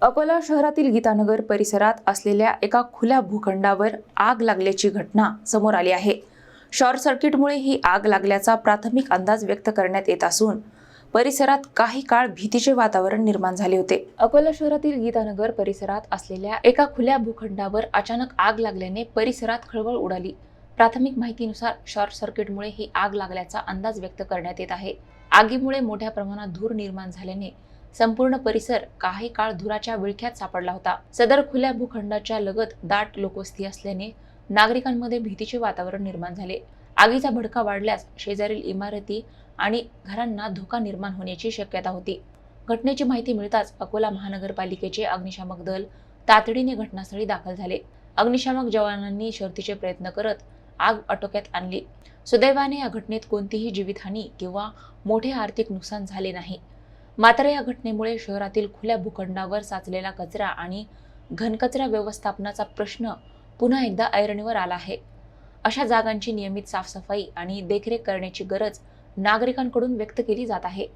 अकोला शहरातील गीतानगर परिसरात असलेल्या एका खुल्या भूखंडावर आग लागल्याची घटना समोर आली आहे। शॉर्ट सर्किटमुळे ही आग लागल्याचा प्राथमिक अंदाज व्यक्त करण्यात येत असून परिसरात काही काळ भीतीचे वातावरण निर्माण झाले होते। अकोला शहरातील गीतानगर परिसरात असलेल्या एका खुल्या भूखंडावर अचानक आग लागल्याने परिसरात खळबळ उडाली। प्राथमिक माहितीनुसार शॉर्ट सर्किटमुळे ही आग लागल्याचा अंदाज व्यक्त करण्यात येत आहे। आगीमुळे मोठ्या प्रमाणात धूर निर्माण झाल्याने संपूर्ण परिसर काही काळ धुराच्या विळख्यात सापडला होता। सदर खुल्या भूखंडाच्या लगत दाट लोकवस्ती असल्याने नागरिकांमध्ये भीतीचे वातावरण निर्माण झाले। आगीचा भडका वाढल्यास शेजारील इमारती आणि घरांना धोका निर्माण होण्याची शक्यता होती। घटनेची माहिती मिळताच अकोला महानगरपालिकेचे अग्निशामक दल तातडीने घटनास्थळी दाखल झाले। अग्निशामक जवानांनी शर्थीचे प्रयत्न करत आग आटोक्यात आणली। सुदैवाने या घटनेत कोणतीही जीवितहानी किंवा मोठे आर्थिक नुकसान झाले नाही। मात्र या घटनेमुळे शहरातील खुल्या भूखंडावर साचलेला कचरा आणि घनकचरा व्यवस्थापनाचा प्रश्न पुन्हा एकदा ऐरणीवर आला आहे। अशा जागांची नियमित साफसफाई आणि देखरेख करण्याची गरज नागरिकांकडून व्यक्त केली जात आहे।